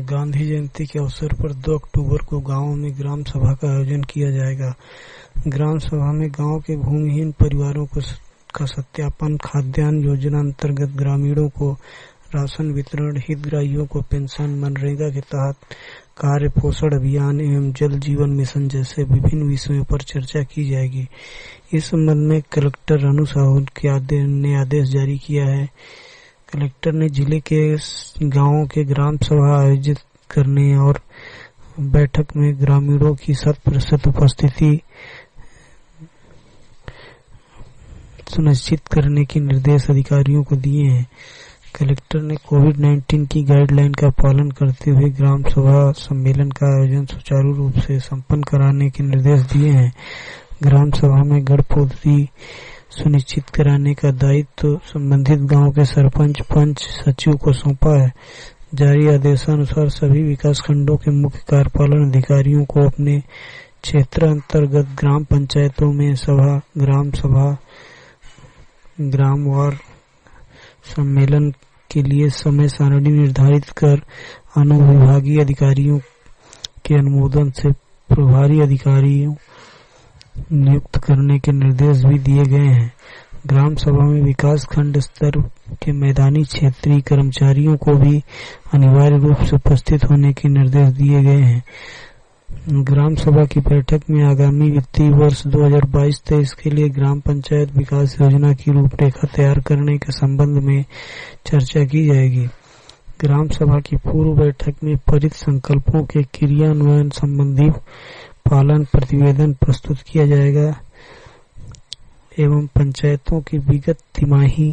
गांधी जयंती के अवसर पर 2 अक्टूबर को गांवों में ग्राम सभा का आयोजन किया जाएगा। ग्राम सभा में गांव के भूमिहीन परिवारों का सत्यापन, खाद्यान्न योजना अंतर्गत ग्रामीणों को राशन वितरण, हितग्राहियों को पेंशन, मनरेगा के तहत कार्य पोषण अभियान एवं जल जीवन मिशन जैसे विभिन्न विषयों पर चर्चा की जाएगी। इस संबंध में कलेक्टर अनु साहू ने आदेश जारी किया है। कलेक्टर ने जिले के गांवों के ग्राम सभा आयोजित करने और बैठक में ग्रामीणों की 100% उपस्थिति सुनिश्चित करने के निर्देश अधिकारियों को दिए हैं। कलेक्टर ने कोविड-19 की गाइडलाइन का पालन करते हुए ग्राम सभा सम्मेलन का आयोजन सुचारू रूप से संपन्न कराने के निर्देश दिए हैं। ग्राम सभा में गणपूर्ति सुनिश्चित कराने का दायित्व संबंधित गांव के सरपंच, पंच, सचिव को सौंपा है। जारी आदेशानुसार सभी विकास खंडों के मुख्य कार्यपालन अधिकारियों को अपने क्षेत्र अंतर्गत ग्राम पंचायतों में ग्राम सभा, ग्रामवार सम्मेलन के लिए समय सारणी निर्धारित कर अनुविभागीय अधिकारियों के अनुमोदन से प्रभारी अधिकारियों नियुक्त करने के निर्देश भी दिए गए हैं। ग्राम सभा में विकास खंड स्तर के मैदानी क्षेत्रीय कर्मचारियों को भी अनिवार्य रूप से उपस्थित होने के निर्देश दिए गए हैं। ग्राम सभा की बैठक में आगामी वित्तीय वर्ष 2022-23 के लिए ग्राम पंचायत विकास योजना की रूपरेखा तैयार करने के संबंध में चर्चा की जाएगी। ग्राम सभा की पूर्व बैठक में पारित संकल्पों के क्रियान्वयन संबंधी पालन प्रतिवेदन प्रस्तुत किया जाएगा एवं पंचायतों की विगत तिमाही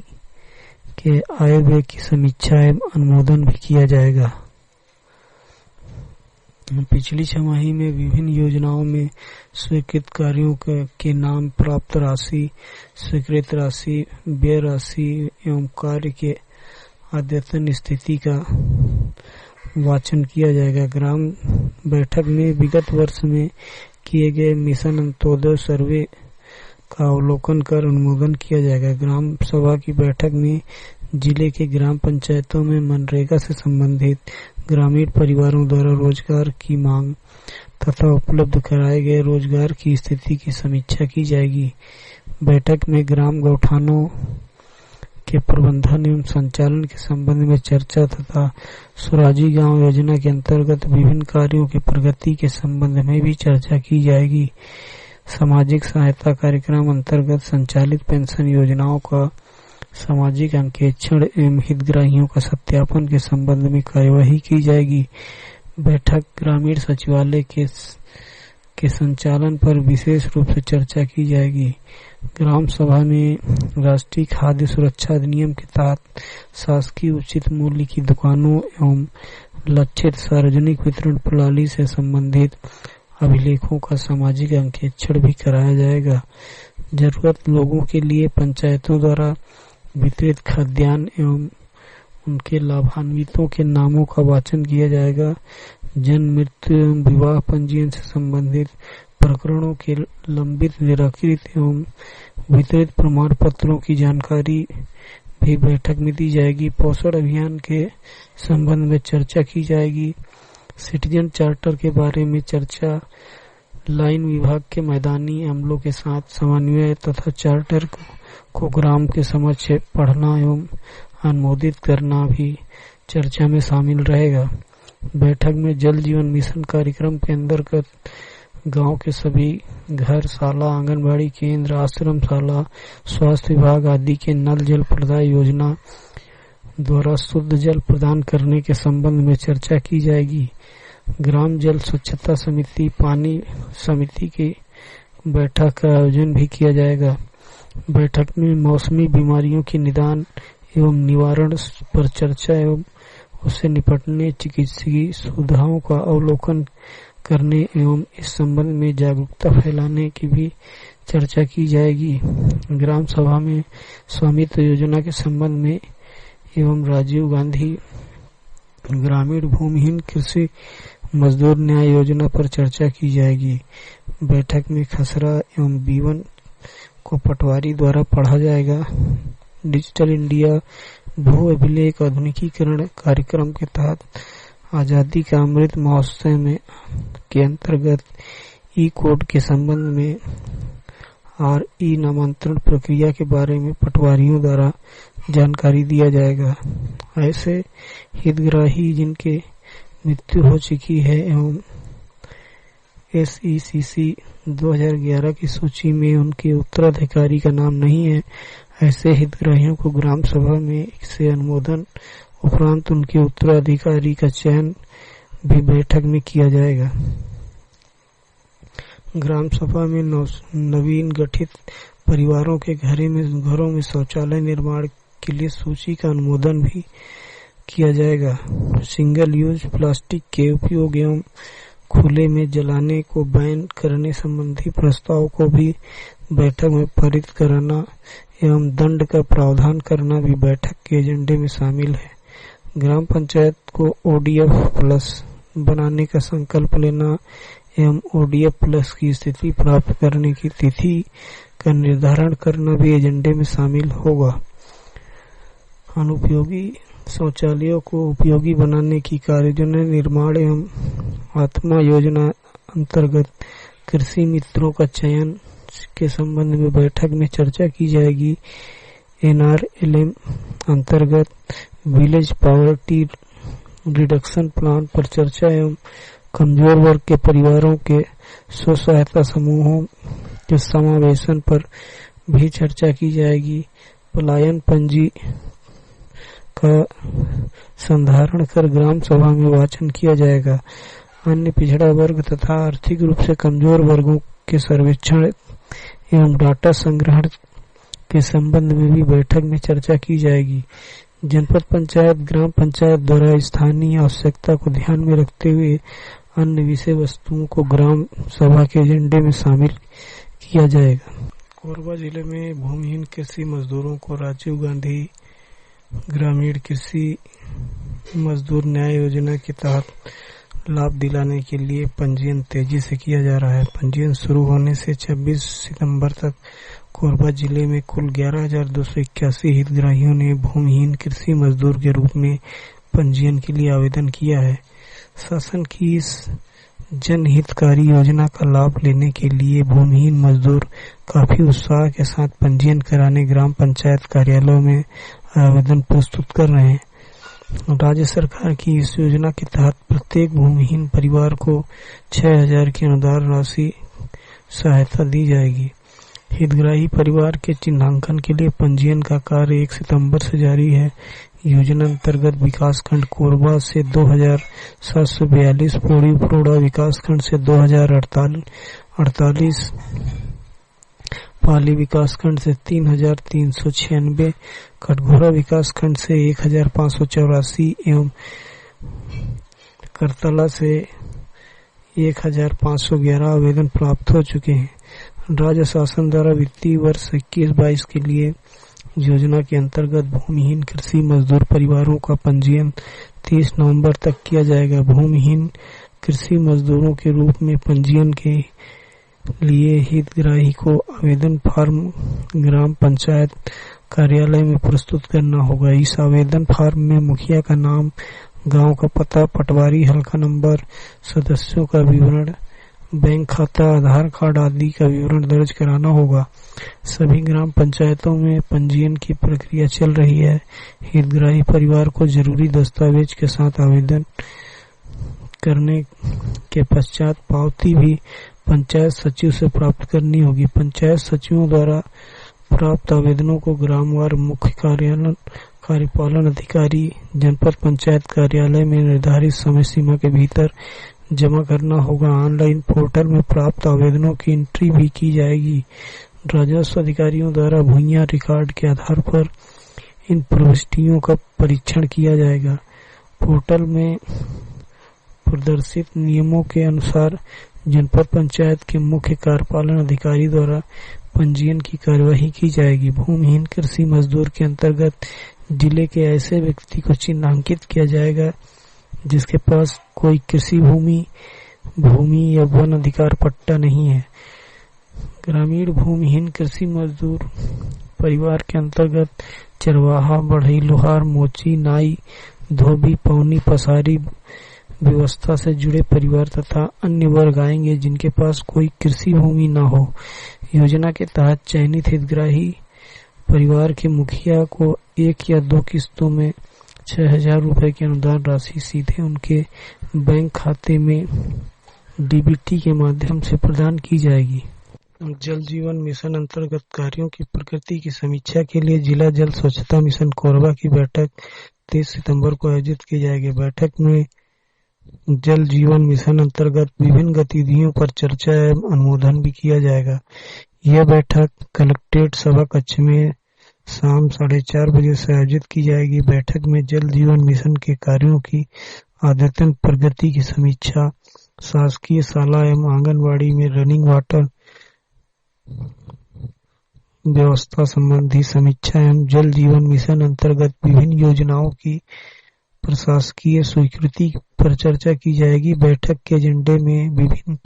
के आय व्यय की समीक्षा एवं अनुमोदन भी किया जाएगा। पिछली छमाही में विभिन्न योजनाओं में स्वीकृत कार्यों के नाम, प्राप्त राशि, स्वीकृत राशि, व्यय राशि एवं कार्य के अद्यतन स्थिति का वाचन किया जाएगा। ग्राम बैठक में विगत वर्ष में किए गए मिशन अंत्योदय सर्वे का अवलोकन कर अनुमोदन किया जाएगा। ग्राम सभा की बैठक में जिले के ग्राम पंचायतों में मनरेगा से संबंधित ग्रामीण परिवारों द्वारा रोजगार की मांग तथा उपलब्ध कराए गए रोजगार की स्थिति की समीक्षा की जाएगी। बैठक में ग्राम गौठानों के प्रबंधन एवं संचालन के संबंध में चर्चा तथा स्वराजी गांव योजना के अंतर्गत विभिन्न कार्यों की प्रगति के संबंध में भी चर्चा की जाएगी। सामाजिक सहायता कार्यक्रम अंतर्गत संचालित पेंशन योजनाओं का सामाजिक अंकेक्षण एवं हितग्राहियों का सत्यापन के संबंध में कार्यवाही की जाएगी। बैठक ग्रामीण सचिवालय के संचालन पर विशेष रूप से चर्चा की जाएगी। ग्राम सभा में राष्ट्रीय खाद्य सुरक्षा अधिनियम के तहत शासकीय उचित मूल्य की दुकानों एवं लक्षित सार्वजनिक वितरण प्रणाली से संबंधित अभिलेखों का सामाजिक अंकेक्षण भी कराया जाएगा। जरूरत लोगों के लिए पंचायतों द्वारा वितरित खाद्यान्न एवं उनके लाभान्वितों के नामों का वाचन किया जाएगा। जन्म, मृत्यु एवं विवाह पंजीयन से संबंधित प्रकरणों के लंबित, निराकृत एवं वितरित प्रमाण पत्रों की जानकारी भी बैठक में दी जाएगी। पोषण अभियान के संबंध में चर्चा की जाएगी। सिटीजन चार्टर के बारे में चर्चा, लाइन विभाग के मैदानी अमलों के साथ समन्वय तथा चार्टर को ग्राम के समक्ष पढ़ना एवं अनुमोदित करना भी चर्चा में शामिल रहेगा। बैठक में जल जीवन मिशन कार्यक्रम के अंतर्गत गांव के सभी घर, शाला, आंगनबाड़ी केंद्र, आश्रम शाला, स्वास्थ्य विभाग आदि के नल जल प्रदाय योजना द्वारा शुद्ध जल प्रदान करने के संबंध में चर्चा की जाएगी। ग्राम जल स्वच्छता समिति, पानी समिति की बैठक का आयोजन भी किया जाएगा। बैठक में मौसमी बीमारियों के निदान एवं निवारण पर चर्चा एवं उससे निपटने चिकित्सीय सुविधाओं का अवलोकन करने एवं इस संबंध में जागरूकता फैलाने की भी चर्चा की जाएगी। ग्राम सभा में स्वामित्व योजना के संबंध में एवं राजीव गांधी ग्रामीण भूमिहीन कृषि मजदूर न्याय योजना पर चर्चा की जाएगी। बैठक में खसरा एवं बीवन को पटवारी द्वारा पढ़ा जाएगा। डिजिटल इंडिया भू अभिलेख आधुनिकीकरण कार्यक्रम के तहत आजादी का अमृत महोत्सव में के अंतर्गत ई कोड के संबंध में और ई नामांतरण प्रक्रिया के बारे में पटवारियों द्वारा जानकारी दिया जाएगा। ऐसे हितग्राही जिनके मृत्यु हो चुकी है एवं SECC 2011 की सूची में उनके उत्तराधिकारी का नाम नहीं है, ऐसे हितग्राहियों को ग्राम सभा में से अनुमोदन उपरांत उनके उत्तराधिकारी का चयन भी बैठक में किया जाएगा। ग्राम सभा में नवीन गठित परिवारों के घरों में शौचालय निर्माण के लिए सूची का अनुमोदन भी किया जाएगा। सिंगल यूज प्लास्टिक के उपयोग एवं खुले में जलाने को बैन करने संबंधी प्रस्ताव को भी बैठक में पारित कराना एवं दंड का प्रावधान करना भी बैठक के एजेंडे में शामिल है। ग्राम पंचायत को ODF प्लस बनाने का संकल्प लेना एवं ODF प्लस की स्थिति प्राप्त करने की तिथि का निर्धारण करना भी एजेंडे में शामिल होगा। अनुपयोगी शौचालयों को उपयोगी बनाने की कार्ययोजना निर्माण एवं आत्मा योजना अंतर्गत कृषि मित्रों का चयन के संबंध में बैठक में चर्चा की जाएगी। NRLM अंतर्गत विलेज पॉवर्टी रिडक्शन प्लान पर चर्चा एवं कमजोर वर्ग के परिवारों के स्व सहायता समूहों के समावेशन पर भी चर्चा की जाएगी। पलायन पंजी का संधारण कर ग्राम सभा में वाचन किया जाएगा। अन्य पिछड़ा वर्ग तथा आर्थिक रूप से कमजोर वर्गों के सर्वेक्षण एवं डाटा संग्रहण के संबंध में भी बैठक में चर्चा की जाएगी। जनपद पंचायत ग्राम पंचायत द्वारा स्थानीय आवश्यकता को ध्यान में रखते हुए अन्य विषय वस्तुओं को ग्राम सभा के एजेंडे में शामिल किया जाएगा। कोरबा जिले में भूमिहीन कृषि मजदूरों को राजीव गांधी ग्रामीण कृषि मजदूर न्याय योजना के तहत लाभ दिलाने के लिए पंजीयन तेजी से किया जा रहा है। पंजीयन शुरू होने से 26 सितंबर तक कोरबा जिले में कुल 11,281 हितग्राहियों ने भूमिहीन कृषि मजदूर के रूप में पंजीयन के लिए आवेदन किया है। शासन की इस जनहितकारी योजना का लाभ लेने के लिए भूमिहीन मजदूर काफी उत्साह के साथ पंजीयन कराने ग्राम पंचायत कार्यालयों में आवेदन प्रस्तुत कर रहे हैं। राज्य सरकार की इस योजना के तहत प्रत्येक भूमिहीन परिवार को 6,000 की अनुदान राशि सहायता दी जाएगी। हितग्राही परिवार के चिन्हांकन के लिए पंजीयन का कार्य 1 सितंबर से जारी है। योजना अंतर्गत विकासखंड कोरबा से 2,742, पौड़ी उपरोड़ा विकासखंड से 2,048, पाली विकासखंड से 3,396, कटघोरा विकासखंड से 1,584 एवं करतला से 1,511 आवेदन प्राप्त हो चुके हैं। राज्य शासन द्वारा वित्तीय वर्ष 21-22 के लिए योजना के अंतर्गत भूमिहीन कृषि मजदूर परिवारों का पंजीयन 30 नवंबर तक किया जाएगा। भूमिहीन कृषि मजदूरों के रूप में पंजीयन के लिए हितग्राही को आवेदन फॉर्म ग्राम पंचायत कार्यालय में प्रस्तुत करना होगा। इस आवेदन फॉर्म में मुखिया का नाम, गांव का पता, पटवारी हल्का नंबर, सदस्यों का विवरण, बैंक खाता, आधार कार्ड आदि का विवरण दर्ज कराना होगा। सभी ग्राम पंचायतों में पंजीयन की प्रक्रिया चल रही है। हितग्राही परिवार को जरूरी दस्तावेज के साथ आवेदन करने के पश्चात पावती भी पंचायत सचिव से प्राप्त करनी होगी। पंचायत सचिवों द्वारा प्राप्त आवेदनों को ग्रामवार मुख्य कार्यपालन अधिकारी जनपद पंचायत कार्यालय में निर्धारित समय सीमा के भीतर जमा करना होगा। ऑनलाइन पोर्टल में प्राप्त आवेदनों की एंट्री भी की जाएगी। राजस्व अधिकारियों द्वारा भूइयां रिकॉर्ड के आधार पर इन प्रविष्टियों का परीक्षण किया जाएगा। पोर्टल में प्रदर्शित नियमों के अनुसार जनपद पंचायत के मुख्य कार्यपालन अधिकारी द्वारा पंजीयन की कार्यवाही की जाएगी। भूमिहीन कृषि मजदूर के अंतर्गत जिले के ऐसे व्यक्ति को चिन्हांकित किया जाएगा जिसके पास कोई कृषि भूमि या वन अधिकार पट्टा नहीं है। ग्रामीण भूमिहीन कृषि मजदूर परिवार के अंतर्गत चरवाहा, बढ़ई, लोहार, मोची, नाई, धोबी, पौनी, पसारी, व्यवस्था से जुड़े परिवार तथा अन्य वर्ग आएंगे जिनके पास कोई कृषि भूमि न हो। योजना के तहत चयनित हितग्राही परिवार के मुखिया को 1 या 2 किस्तों में 6,000 रुपए की अनुदान राशि सीधे उनके बैंक खाते में डीबीटी के माध्यम से प्रदान की जाएगी। जल जीवन मिशन अंतर्गत कार्यों की प्रगति की समीक्षा के लिए जिला जल स्वच्छता मिशन कोरबा की बैठक 23 सितंबर को आयोजित की जाएगी। बैठक में जल जीवन मिशन अंतर्गत विभिन्न गतिविधियों पर चर्चा एवं अनुमोदन भी किया जाएगा। यह बैठक कलेक्ट्रेट सभा कक्ष में शाम 4:30 बजे से आयोजित की जाएगी। बैठक में जल जीवन मिशन के कार्यों की अद्यतन प्रगति की समीक्षा, शासकीय शाला एवं आंगनबाड़ी में रनिंग वाटर व्यवस्था संबंधी समीक्षा एवं जल जीवन मिशन अंतर्गत विभिन्न योजनाओं की प्रशासकीय स्वीकृति पर चर्चा की जाएगी। बैठक के एजेंडे में विभिन्न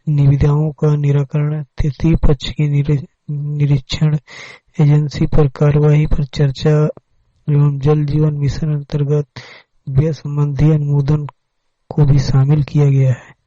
निविदाओं का निराकरण, तृतीय पक्ष के निरीक्षण, एजेंसी पर कार्यवाही पर चर्चा एवं जल जीवन मिशन अंतर्गत व्यय संबंधी अनुमोदन को भी शामिल किया गया है।